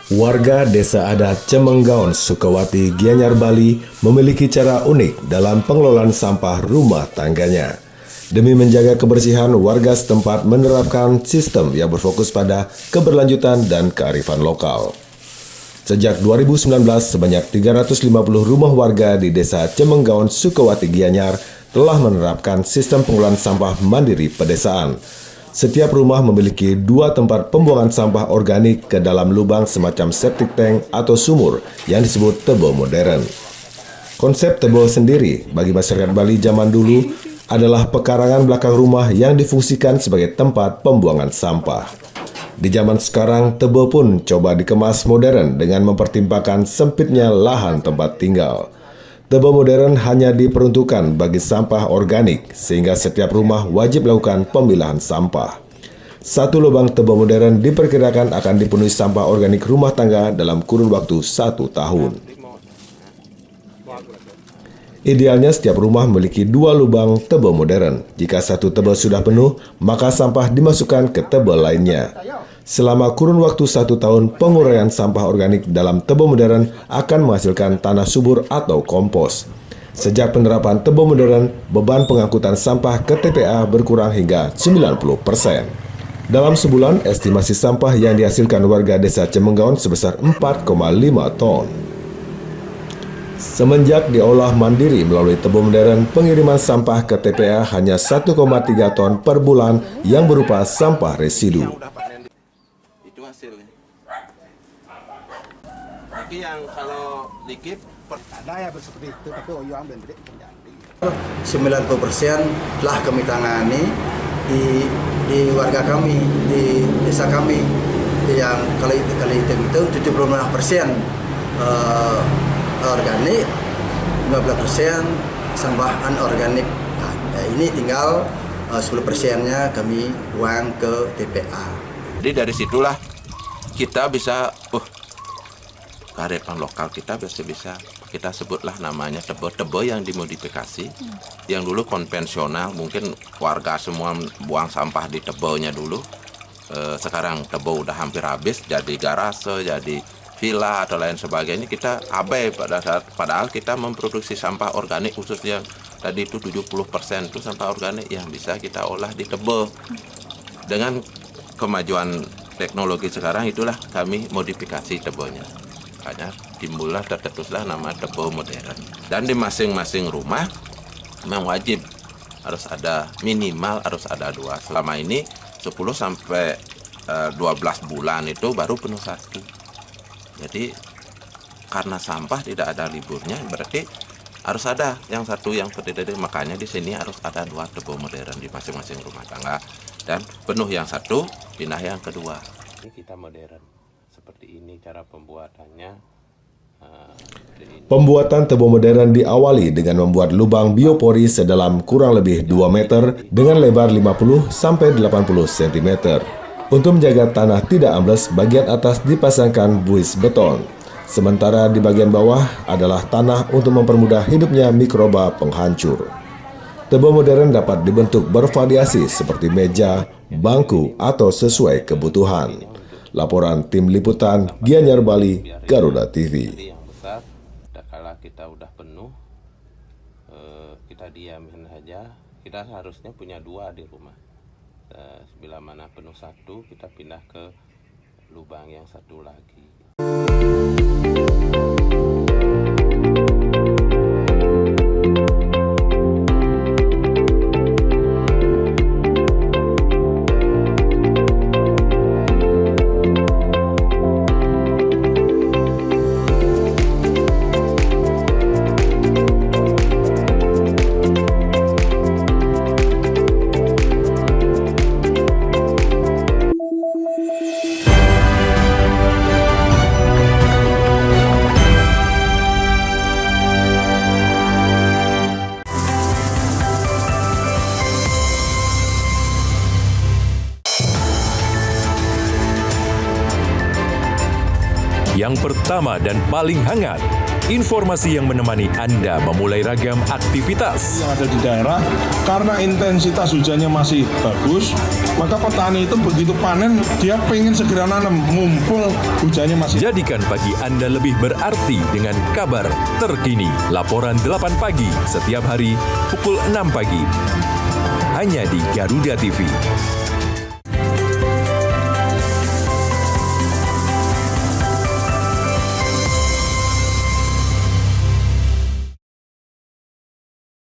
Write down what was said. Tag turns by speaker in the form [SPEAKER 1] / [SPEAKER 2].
[SPEAKER 1] Warga Desa Adat Cemenggaon, Sukawati, Gianyar, Bali memiliki cara unik dalam pengelolaan sampah rumah tangganya. Demi menjaga kebersihan, warga setempat menerapkan sistem yang berfokus pada keberlanjutan dan kearifan lokal. Sejak 2019, sebanyak 350 rumah warga di Desa Cemenggaon, Sukawati, Gianyar telah menerapkan sistem pengelolaan sampah mandiri pedesaan. Setiap rumah memiliki 2 tempat pembuangan sampah organik ke dalam lubang semacam septic tank atau sumur yang disebut tebo modern. Konsep tebo sendiri bagi masyarakat Bali zaman dulu adalah pekarangan belakang rumah yang difungsikan sebagai tempat pembuangan sampah. Di zaman sekarang, tebo pun coba dikemas modern dengan mempertimbangkan sempitnya lahan tempat tinggal. Tebo modern hanya diperuntukkan bagi sampah organik, sehingga setiap rumah wajib melakukan pemilahan sampah. Satu lubang tebo modern diperkirakan akan dipenuhi sampah organik rumah tangga dalam kurun waktu 1 tahun. Idealnya setiap rumah memiliki 2 lubang tebo modern. Jika satu tebo sudah penuh, maka sampah dimasukkan ke tebo lainnya. Selama kurun waktu 1 tahun, penguraian sampah organik dalam tebo modern akan menghasilkan tanah subur atau kompos. Sejak penerapan tebo modern, beban pengangkutan sampah ke TPA berkurang hingga 90%. Dalam sebulan, estimasi sampah yang dihasilkan warga Desa Cemenggaon sebesar 4,5 ton. Semenjak diolah mandiri melalui tebo modern, pengiriman sampah ke TPA hanya 1,3 ton per bulan yang berupa sampah residu.
[SPEAKER 2] Itu hasilnya. Tapi yang kalau dikit
[SPEAKER 3] ada ya seperti itu, tapi Oyo ambil gede terjadi.
[SPEAKER 4] 90% telah kami tangani di warga kami, di desa kami. Yang kali itu 75% organik, 15% sampah anorganik. Nah, ini tinggal 10%-nya kami buang ke TPA.
[SPEAKER 2] Jadi dari situlah kita bisa kearifan lokal kita bisa kita sebutlah namanya tebo yang dimodifikasi. Yang dulu konvensional, mungkin warga semua buang sampah di tebonya dulu. Sekarang tebo udah hampir habis, jadi garase, jadi villa atau lain sebagainya. Kita abai padahal kita memproduksi sampah organik, khususnya tadi itu 70% itu sampah organik yang bisa kita olah di tebo. Dengan kemajuan teknologi sekarang, itulah kami modifikasi tebonya. Makanya timbullah tercetuslah nama tebo modern. Dan di masing-masing rumah memang wajib harus ada, minimal harus ada 2. Selama ini 10 sampai 12 bulan itu baru penuh 1. Jadi karena sampah tidak ada liburnya, berarti harus ada yang satu yang berdiri. Makanya di sini harus ada 2 tebo modern di masing-masing rumah tangga. Dan penuh yang satu, pindah yang kedua. Ini kita modern. Seperti ini cara pembuatannya.
[SPEAKER 1] Pembuatan tebo modern diawali dengan membuat lubang biopori sedalam kurang lebih 2 meter dengan lebar 50 sampai 80 cm. Untuk menjaga tanah tidak ambles, bagian atas dipasangkan buis beton. Sementara di bagian bawah adalah tanah untuk mempermudah hidupnya mikroba penghancur. Tebo modern dapat dibentuk bervariasi seperti meja, bangku, atau sesuai kebutuhan. Laporan Tim Liputan Gianyar, Bali, Garuda TV.
[SPEAKER 2] Yang besar, kalau kita udah penuh, kita diamin saja. Kita harusnya punya 2 di rumah. Bila mana penuh 1, kita pindah ke lubang yang satu lagi.
[SPEAKER 5] Yang pertama dan paling hangat, Informasi yang menemani Anda memulai ragam aktivitas.
[SPEAKER 6] Yang ada di daerah, karena intensitas hujannya masih bagus, maka petani itu begitu panen, dia pengen segera nanam, mumpung hujannya masih.
[SPEAKER 5] Jadikan pagi Anda lebih berarti dengan kabar terkini. Laporan 8 pagi setiap hari pukul 6 pagi. Hanya di Garuda TV.